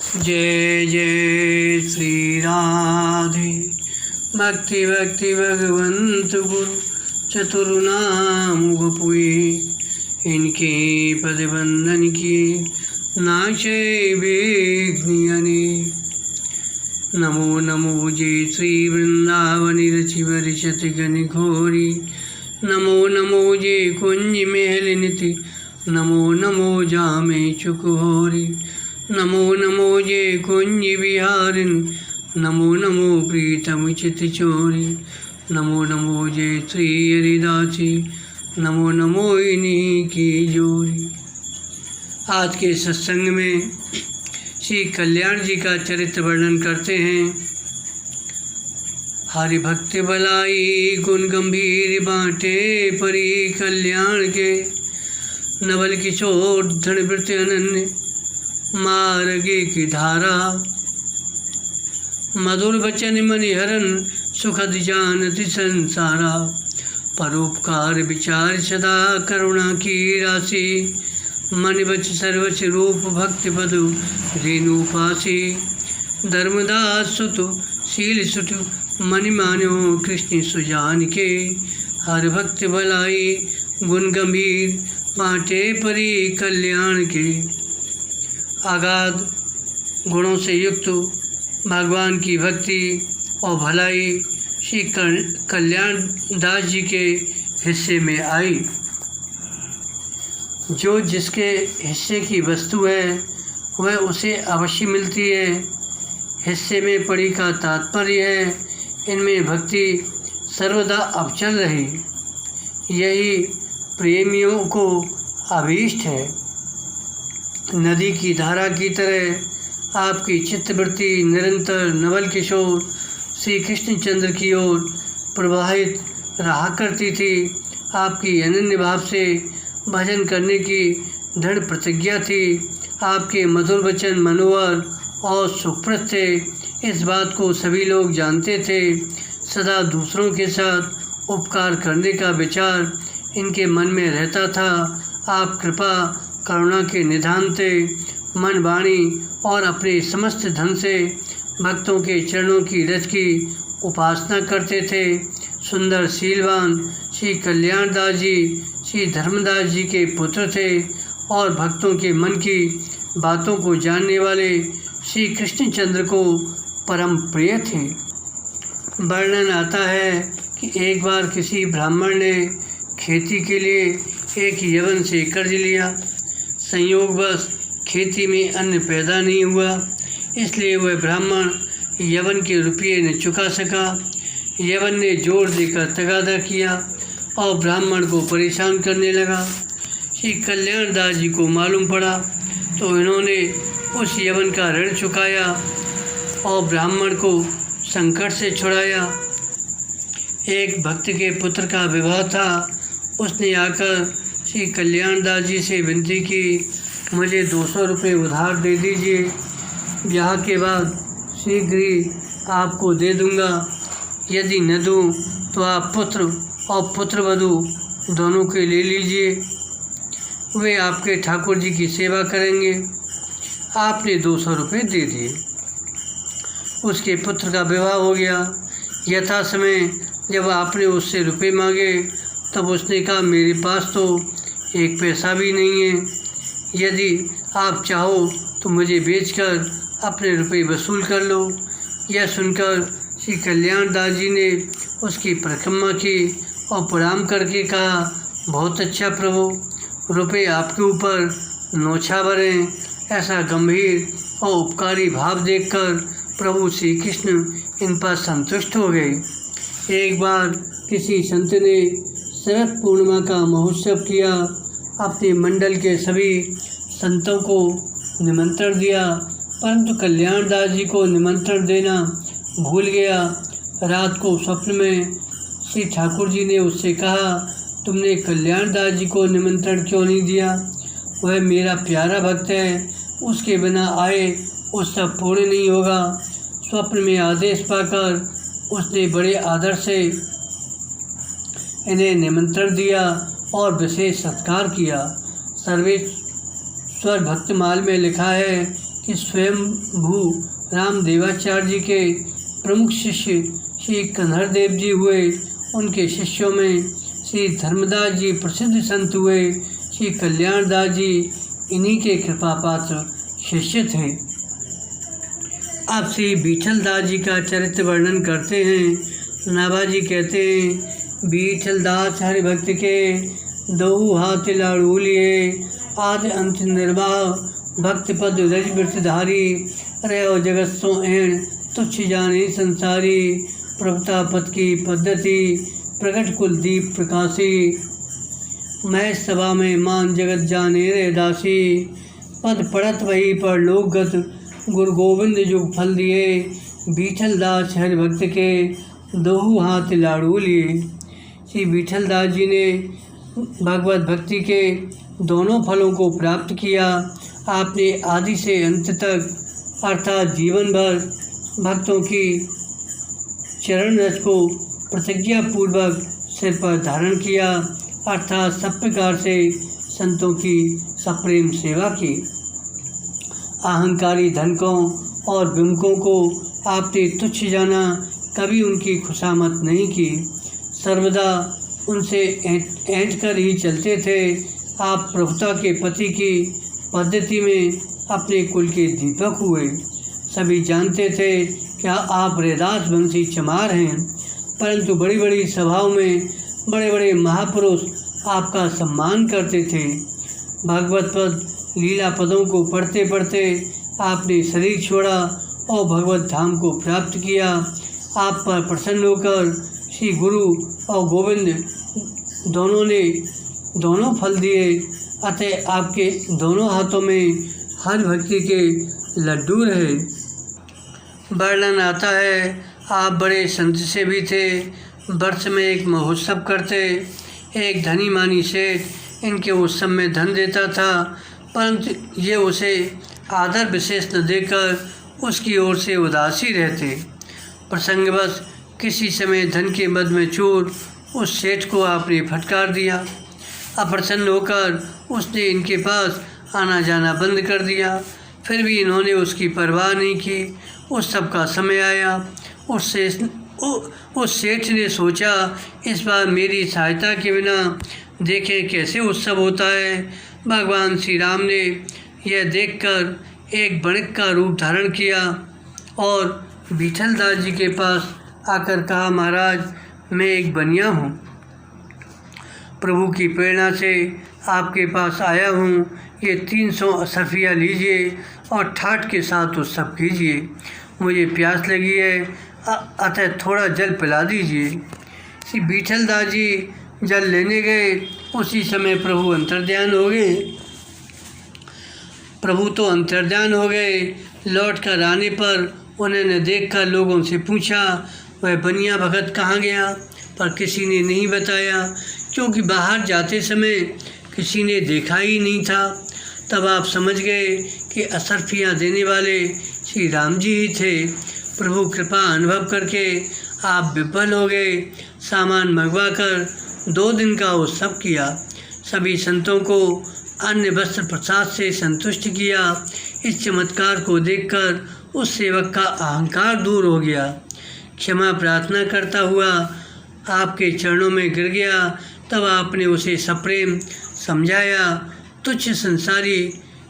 जय जय श्री राधे। भक्ति भक्ति भगवंत गुरु चतुर्नाम गुपुए, इनके पद बंधन किए नाशे विघ्नियने। नमो नमो जय श्री वृंदावनि रचि वरिशति गनि घोरी। नमो नमो जय कुंज महल निति, नमो नमो जामे चुकहोरी। नमो नमो जय कुंज विहारिन, नमो नमो प्रीतम चित चोरी। नमो नमो जय श्री हरिदासी, नमो नमो इन्हीं की जोरी। आज के सत्संग में श्री कल्याण जी का चरित्र वर्णन करते हैं। हरि भक्ति भलाई गुण गंभीर बाटे परी कल्याण के। नवल किशोर धन वृत्ति अनन्य मार्गे की धारा। मधुर वचन मणिहरन सुखद जानति संसारा। परोपकार विचार सदा करुणा की राशि। मन वच सर्वच रूप भक्ति पदु रेणु पासी। धर्मदास सुतु शील सुतु मनि मान्यो कृष्ण सुजान के। हर भक्त भलाई गुण गंभीर बाटे परी कल्याण के। अगाध गुणों से युक्त भगवान की भक्ति और भलाई श्री कल्याण दास जी के हिस्से में आई। जो जिसके हिस्से की वस्तु है वह उसे अवश्य मिलती है। हिस्से में पड़ी का तात्पर्य है इनमें भक्ति सर्वदा अविचल रही। यही प्रेमियों को अभीष्ट है। नदी की धारा की तरह आपकी चित्तवृत्ति निरंतर नवल किशोर श्री कृष्णचंद्र की ओर प्रवाहित रहा करती थी। आपकी अनन्य भाव से भजन करने की दृढ़ प्रतिज्ञा थी। आपके मधुर वचन मनोहर और सुप्रद थे, इस बात को सभी लोग जानते थे। सदा दूसरों के साथ उपकार करने का विचार इनके मन में रहता था। आप कृपा करुणा के निधान थे। मन वाणी और अपने समस्त धन से भक्तों के चरणों की रज की उपासना करते थे। सुंदर शीलवान श्री कल्याण दास जी श्री धर्मदास जी के पुत्र थे और भक्तों के मन की बातों को जानने वाले श्री कृष्णचंद्र को परम प्रिय थे। वर्णन आता है कि एक बार किसी ब्राह्मण ने खेती के लिए एक यवन से कर्ज लिया। संयोगवश खेती में अन्न पैदा नहीं हुआ, इसलिए वह ब्राह्मण यवन के रुपये न चुका सका। यवन ने जोर देकर तगादा किया और ब्राह्मण को परेशान करने लगा। श्री कल्याण दास जी को मालूम पड़ा तो इन्होंने उस यवन का ऋण चुकाया और ब्राह्मण को संकट से छुड़ाया। एक भक्त के पुत्र का विवाह था। उसने आकर श्री कल्याण दास जी से विनती की, मुझे 200 रुपये उधार दे दीजिए, ब्याह के बाद शीघ्र ही आपको दे दूंगा। यदि न दूं तो आप पुत्र और पुत्रवधू दोनों के ले लीजिए, वे आपके ठाकुर जी की सेवा करेंगे। आपने 200 रुपये दे दिए। उसके पुत्र का विवाह हो गया। यथा समय जब आपने उससे रुपये मांगे तब उसने कहा, मेरे पास तो एक पैसा भी नहीं है। यदि आप चाहो तो मुझे बेचकर अपने रुपये वसूल कर लो। यह सुनकर श्री कल्याण दास जी ने उसकी परिक्रमा की और प्रणाम करके कहा, बहुत अच्छा प्रभु, रुपये आपके ऊपर नौछावर हैं। ऐसा गंभीर और उपकारी भाव देखकर प्रभु श्री कृष्ण इन पर संतुष्ट हो गए। एक बार किसी संत ने शरद पूर्णिमा का महोत्सव किया। अपने मंडल के सभी संतों को निमंत्रण दिया, परंतु कल्याण दास जी को निमंत्रण देना भूल गया। रात को स्वप्न में श्री ठाकुर जी ने उससे कहा, तुमने कल्याण दास जी को निमंत्रण क्यों नहीं दिया? वह मेरा प्यारा भक्त है, उसके बिना आए उत्सव पूर्ण नहीं होगा। स्वप्न में आदेश पाकर उसने बड़े आदर से इन्हें निमंत्रण दिया और विशेष सत्कार किया। सर्वेश्वर भक्तमाल में लिखा है कि स्वयंभू रामदेवाचार्य जी के प्रमुख शिष्य श्री कन्हर देव जी हुए। उनके शिष्यों में श्री धर्मदास जी प्रसिद्ध संत हुए। श्री कल्याणदास जी इन्हीं के कृपा पात्र शिष्य थे। अब श्री बीठलदास जी का चरित्र वर्णन करते हैं। नाभाजी कहते हैं, बीठलदास हरिभक्त के दहु हाथ लाड़ू लिए, आदि अंत निर्वाह भक्त पद रज वृतधारी, रहो जगत सो एण तुच्छ जाने संसारी, प्रभुता पद की पद्धति प्रकट कुलदीप प्रकाशी, मैं सभा में मान जगत जाने रे दासी, पद पड़त वही पर लोकगत गुरु गोविंद जुग फल दिए, बीठलदास हरिभक्त के दोहू हाथ लाड़ू लिए। श्री बीठलदास जी ने भगवत भक्ति के दोनों फलों को प्राप्त किया। आपने आदि से अंत तक अर्थात जीवन भर भक्तों की चरण रज को प्रतिज्ञा पूर्वक सिर पर धारण किया, अर्थात सब प्रकार से संतों की सप्रेम सेवा की। अहंकारी धनकों और विमुखों को आपने तुच्छ जाना, कभी उनकी खुशामद नहीं की, सर्वदा उनसे ऐंठ कर ही चलते थे। आप प्रभुता के पति की पद्धति में अपने कुल के दीपक हुए। सभी जानते थे क्या आप रैदास वंशी चमार हैं, परंतु बड़ी बड़ी सभाओं में बड़े बड़े महापुरुष आपका सम्मान करते थे। भागवत पद लीला पदों को पढ़ते पढ़ते आपने शरीर छोड़ा और भगवत धाम को प्राप्त किया। आप पर प्रसन्न होकर श्री गुरु और गोविंद दोनों ने दोनों फल दिए, अतः आपके दोनों हाथों में हर भक्ति के लड्डू रहे। वर्णन आता है, आप बड़े संत से भी थे। वर्ष में एक महोत्सव करते। एक धनी मानी सेठ इनके उत्सव में धन देता था, परंतु ये उसे आदर विशेष न देकर उसकी ओर से उदासी रहते। प्रसंगवश किसी समय धन के मद में चूर उस सेठ को आपने फटकार दिया। अप्रसन्न होकर उसने इनके पास आना जाना बंद कर दिया। फिर भी इन्होंने उसकी परवाह नहीं की। उत्सव का समय आया। उस सेठ ने सोचा, इस बार मेरी सहायता के बिना देखें कैसे उत्सव होता है। भगवान श्री राम ने यह देखकर एक बणिक का रूप धारण किया और बीठलदास जी के पास आकर कहा, महाराज मैं एक बनिया हूँ, प्रभु की प्रेरणा से आपके पास आया हूँ। ये 300 असरफिया लीजिए और ठाठ के साथ उत्सव कीजिए। मुझे प्यास लगी है, अतः थोड़ा जल पिला दीजिए। श्री बीठलदास जी जल लेने गए। उसी समय प्रभु अंतर्ध्यान हो गए। प्रभु तो अंतर्ध्यान हो गए। लौट कर आने पर उन्होंने देखकर लोगों से पूछा, वह बनिया भगत कहाँ गया? पर किसी ने नहीं बताया, क्योंकि बाहर जाते समय किसी ने देखा ही नहीं था। तब आप समझ गए कि असरफियाँ देने वाले श्री राम जी ही थे। प्रभु कृपा अनुभव करके आप विफल हो गए। सामान मंगवा कर 2 दिन का उत्सव किया। सभी संतों को अन्य वस्त्र प्रसाद से संतुष्ट किया। इस चमत्कार को देखकर उस सेवक का अहंकार दूर हो गया। क्षमा प्रार्थना करता हुआ आपके चरणों में गिर गया। तब आपने उसे सप्रेम समझाया। तुच्छ संसारी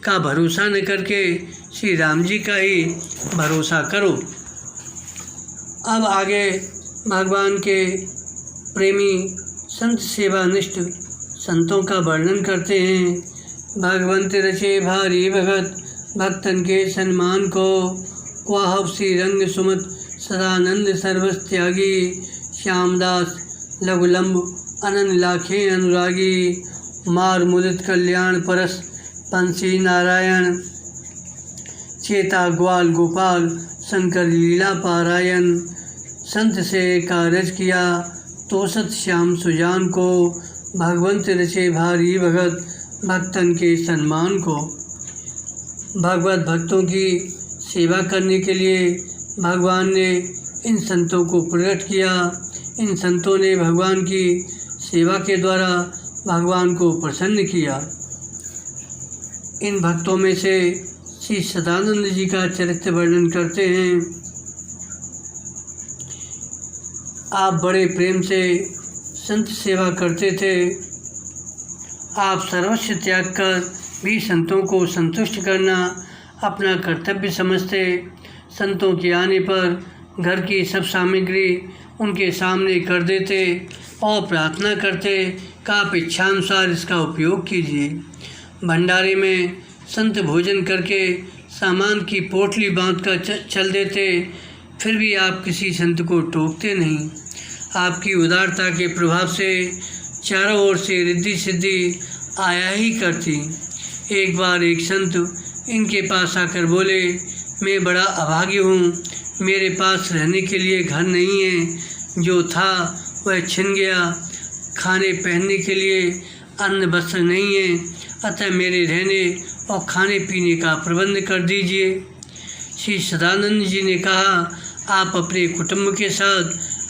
का भरोसा न करके श्री राम जी का ही भरोसा करो। अब आगे भगवान के प्रेमी संत सेवानिष्ठ संतों का वर्णन करते हैं। भगवंत रचे भारी भगत भक्तन के सम्मान को, क्वाहब श्री रंग सुमत सदानंद सर्वस त्यागी, श्यामदास लघुलंब अनन लाखे अनुरागी, मार मुदित कल्याण परस पंसी नारायण, चेता ग्वाल गोपाल शंकर लीला पारायण, संत से कारज किया तोसत श्याम सुजान को, भगवंत रचे भारी भगत भक्तन के सम्मान को। भगवत भक्तों की सेवा करने के लिए भगवान ने इन संतों को प्रकट किया। इन संतों ने भगवान की सेवा के द्वारा भगवान को प्रसन्न किया। इन भक्तों में से श्री सदानंद जी का चरित्र वर्णन करते हैं। आप बड़े प्रेम से संत सेवा करते थे। आप सर्वस्व त्याग कर भी संतों को संतुष्ट करना अपना कर्तव्य समझते। संतों के आने पर घर की सब सामग्री उनके सामने कर देते और प्रार्थना करते कि आप इच्छानुसार इसका उपयोग कीजिए। भंडारे में संत भोजन करके सामान की पोटली बांध कर चल देते, फिर भी आप किसी संत को टोकते नहीं। आपकी उदारता के प्रभाव से चारों ओर से रिद्धि सिद्धि आया ही करती। एक बार एक संत इनके पास आकर बोले, मैं बड़ा अभागी हूँ, मेरे पास रहने के लिए घर नहीं है, जो था वह छिन गया, खाने पहनने के लिए अन्न वस्त्र नहीं है, अतः मेरे रहने और खाने पीने का प्रबंध कर दीजिए। श्री सदानंद जी ने कहा, आप अपने कुटुंब के साथ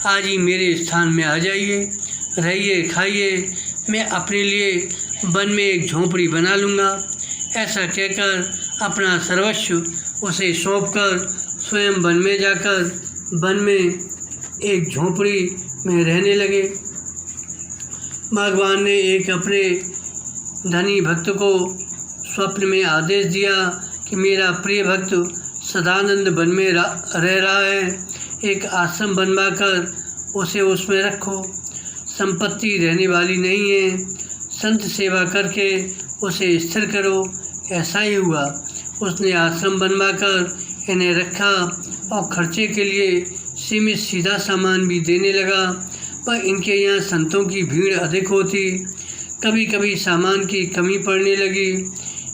आज ही मेरे स्थान में आ जाइए, रहिए खाइए, मैं अपने लिए वन में एक झोंपड़ी बना लूँगा। ऐसा कहकर अपना सर्वस्व उसे सौंपकर स्वयं वन में जाकर वन में एक झोंपड़ी में रहने लगे। भगवान ने एक अपने धनी भक्त को स्वप्न में आदेश दिया कि मेरा प्रिय भक्त सदानंद वन में रह रहा है, एक आश्रम बनवाकर उसे उसमें रखो। संपत्ति रहने वाली नहीं है, संत सेवा करके उसे स्थिर करो। ऐसा ही हुआ। उसने आश्रम बनवाकर इन्हें रखा और खर्चे के लिए सीमित सीधा सामान भी देने लगा, पर इनके यहाँ संतों की भीड़ अधिक होती, कभी कभी सामान की कमी पड़ने लगी।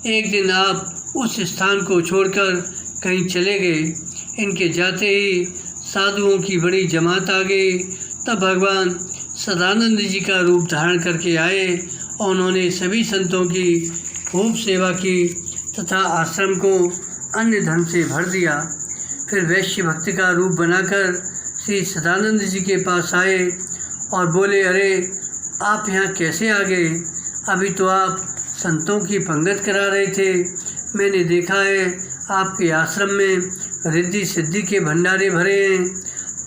एक दिन आप उस स्थान को छोड़कर कहीं चले गए। इनके जाते ही साधुओं की बड़ी जमात आ गई। तब भगवान सदानंद जी का रूप धारण करके आए और उन्होंने सभी संतों की खूब सेवा की तथा आश्रम को अन्य धन से भर दिया। फिर वैश्य भक्त का रूप बनाकर श्री सदानंद जी के पास आए और बोले, अरे आप यहाँ कैसे आ गए? अभी तो आप संतों की पंगत करा रहे थे। मैंने देखा है आपके आश्रम में रिद्धि सिद्धि के भंडारे भरे हैं।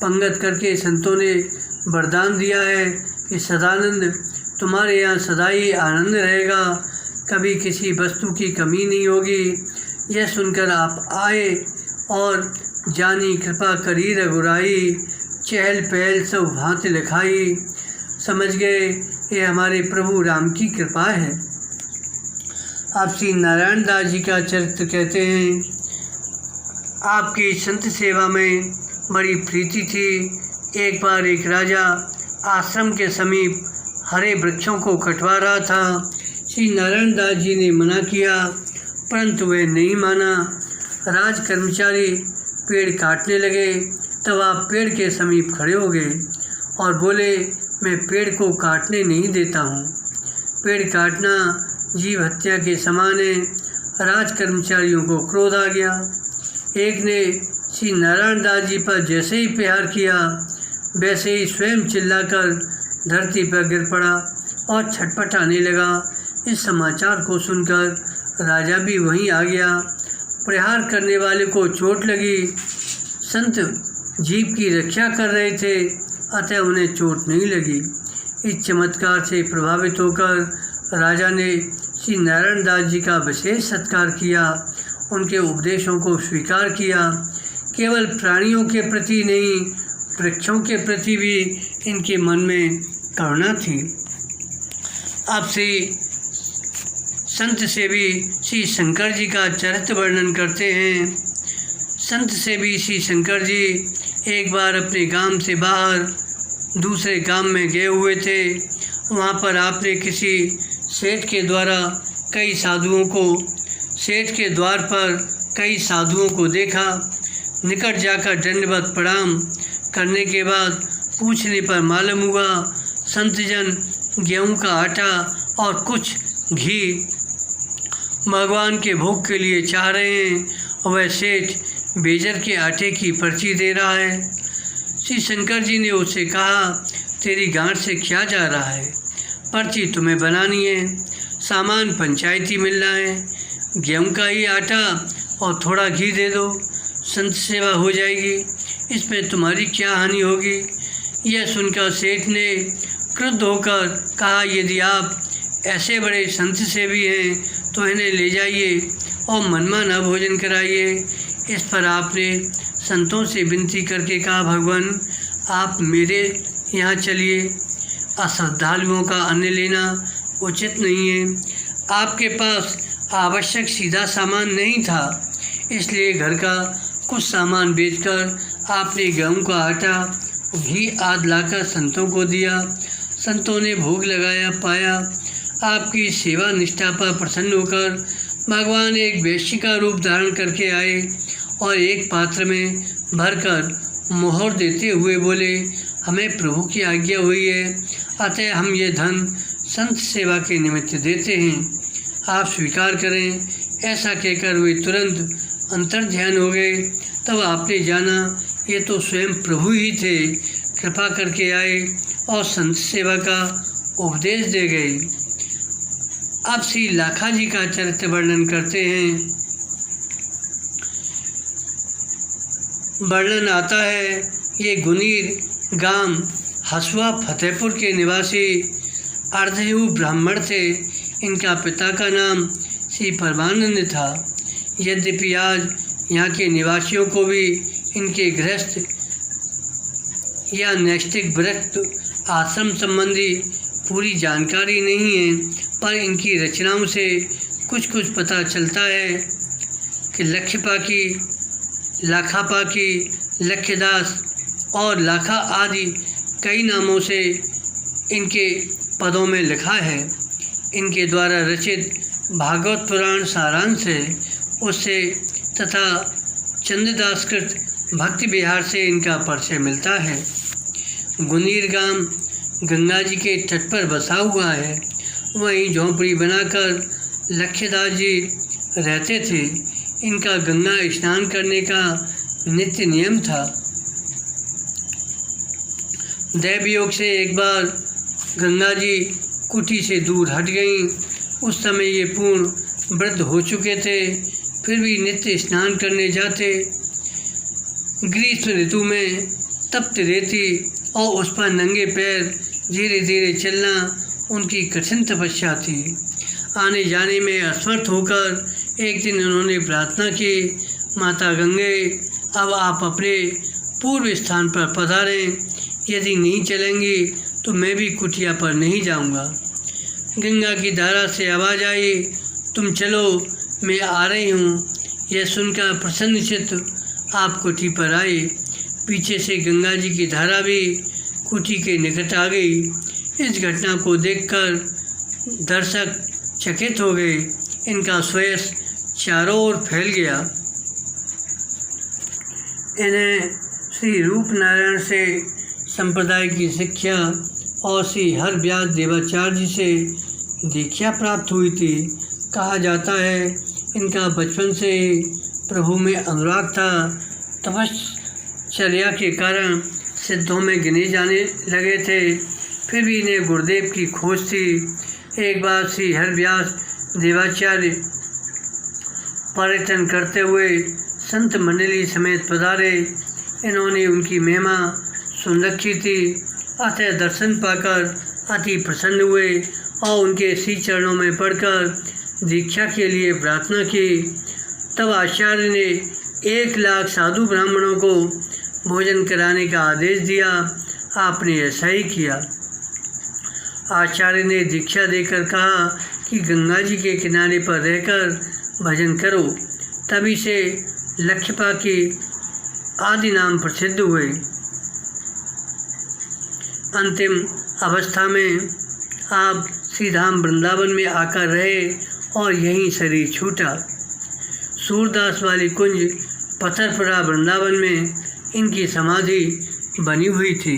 पंगत करके संतों ने वरदान दिया है कि सदानंद तुम्हारे यहाँ सदा ही आनंद रहेगा, कभी किसी वस्तु की कमी नहीं होगी। यह सुनकर आप आए और जानी कृपा करी रघुराई, चहल पहल सब भांति लिखाई। समझ गए ये हमारे प्रभु राम की कृपा है। आप श्री नारायण दास जी का चरित्र कहते हैं, आपकी संत सेवा में बड़ी प्रीति थी। एक बार एक राजा आश्रम के समीप हरे वृक्षों को कटवा रहा था। श्री नारायण दास जी ने मना किया, परंतु वह नहीं माना। राज कर्मचारी पेड़ काटने लगे, तब आप पेड़ के समीप खड़े हो गए और बोले, मैं पेड़ को काटने नहीं देता हूँ। पेड़ काटना जीव हत्या के समान है। राज कर्मचारियों को क्रोध आ गया। एक ने श्री नारायण दास जी पर जैसे ही प्रहार किया, वैसे ही स्वयं चिल्लाकर धरती पर गिर पड़ा और छटपटाने लगा। इस समाचार को सुनकर राजा भी वहीं आ गया। प्रहार करने वाले को चोट लगी। संत जीव की रक्षा कर रहे थे, अतः उन्हें चोट नहीं लगी। इस चमत्कार से प्रभावित होकर राजा ने श्री नारायण दास जी का विशेष सत्कार किया, उनके उपदेशों को स्वीकार किया। केवल प्राणियों के प्रति नहीं, वृक्षों के प्रति भी इनके मन में करुणा थी। अब श्री संत से भी श्री शंकर जी का चरित्र वर्णन करते हैं। संत से भी श्री शंकर जी एक बार अपने गांव से बाहर दूसरे गांव में गए हुए थे। वहां पर आपने किसी सेठ के द्वार पर कई साधुओं को देखा। निकट जाकर दंडवत प्रणाम करने के बाद पूछने पर मालूम हुआ संतजन गेहूं का आटा और कुछ घी भगवान के भोग के लिए चाह रहे हैं और वह सेठ बेजर के आटे की पर्ची दे रहा है। श्री शंकर जी ने उससे कहा, तेरी गांठ से क्या जा रहा है? पर्ची तुम्हें बनानी है, सामान पंचायती मिलना है, गेहूं का ही आटा और थोड़ा घी दे दो, संत सेवा हो जाएगी, इसमें तुम्हारी क्या हानि होगी। यह सुनकर सेठ ने क्रुद्ध होकर कहा, यदि आप ऐसे बड़े संत सेवी हैं तो इन्हें ले जाइए और मनमाना भोजन कराइए। इस पर आपने संतों से विनती करके कहा, भगवान आप मेरे यहाँ चलिए, अश्रद्धालुओं का अन्न लेना उचित नहीं है। आपके पास आवश्यक सीधा सामान नहीं था, इसलिए घर का कुछ सामान बेचकर आपने गेहूं का आटा, घी आदि लाकर संतों को दिया। संतों ने भोग लगाया पाया। आपकी सेवा निष्ठा पर प्रसन्न होकर भगवान एक वेश्या का रूप धारण करके आए और एक पात्र में भरकर मोहर देते हुए बोले, हमें प्रभु की आज्ञा हुई है, अतः हम ये धन संत सेवा के निमित्त देते हैं, आप स्वीकार करें। ऐसा कहकर वे तुरंत अंतर्ध्यान हो गए। तब आपने जाना ये तो स्वयं प्रभु ही थे, कृपा करके आए और संत सेवा का उपदेश दे गए। अब श्री लाखा जी का चरित्र वर्णन करते हैं। वर्णन आता है, ये गुनीर गांव हसुआ फतेहपुर के निवासी अर्धयु ब्राह्मण थे। इनका पिता का नाम श्री परमानंद था। यद्यपि आज यहाँ के निवासियों को भी इनके गृहस्थ या नैष्ठिक व्रत आश्रम संबंधी पूरी जानकारी नहीं है, पर इनकी रचनाओं से कुछ कुछ पता चलता है कि लक्ष्यपाकी, लाखापाकी, लक्ष्यदास और लाखा आदि कई नामों से इनके पदों में लिखा है। इनके द्वारा रचित भागवत पुराण सारांश है, उससे तथा चंद्रदासकृत भक्ति विहार से इनका परिचय मिलता है। गुनीर गांव गंगा जी के तट पर बसा हुआ है। वहीं झोंपड़ी बनाकर लक्ष्यदास जी रहते थे। इनका गंगा स्नान करने का नित्य नियम था। दैवयोग से एक बार गंगा जी कुटी से दूर हट गईं। उस समय ये पूर्ण वृद्ध हो चुके थे, फिर भी नित्य स्नान करने जाते। ग्रीष्म ऋतु में तप्त रेती और उस पर नंगे पैर धीरे धीरे चलना उनकी कठिन तपस्या थी। आने जाने में असमर्थ होकर एक दिन उन्होंने प्रार्थना की, माता गंगे अब आप अपने पूर्व स्थान पर पधारें, यदि नहीं चलेंगी तो मैं भी कुटिया पर नहीं जाऊंगा। गंगा की धारा से आवाज़ आई, तुम चलो मैं आ रही हूँ। यह सुनकर प्रसन्नचित्त आप कुटी पर आए। पीछे से गंगा जी की धारा भी कुटी के निकट आ गई। इस घटना को देखकर दर्शक चकित हो गए। इनका श्वेस चारों ओर फैल गया। इन्हें श्री रूप नारायण से संप्रदाय की शिक्षा और श्री हर व्यास देवाचार्य से दीक्षा प्राप्त हुई थी। कहा जाता है इनका बचपन से प्रभु में अनुराग था। तपश्चर्या के कारण सिद्धों में गिने जाने लगे थे, फिर भी इन्हें गुरुदेव की खोज थी। एक बार श्री हर व्यास देवाचार्य पर्यटन करते हुए संत मंडली समेत पधारे। इन्होंने उनकी महिमा सुन रखी थी, अतः दर्शन पाकर अति प्रसन्न हुए और उनके श्री चरणों में पड़कर दीक्षा के लिए प्रार्थना की। तब आचार्य ने 1,00,000 साधु ब्राह्मणों को भोजन कराने का आदेश दिया। आपने ऐसा ही किया। आचार्य ने दीक्षा देकर कहा कि गंगा जी के किनारे पर रहकर भजन करो। तभी से लक्ष्यपाकी आदि नाम प्रसिद्ध हुए। अंतिम अवस्था में आप श्रीधाम वृंदावन में आकर रहे और यहीं शरीर छूटा। सूरदास वाली कुंज पत्थरपुरा वृंदावन में इनकी समाधि बनी हुई थी।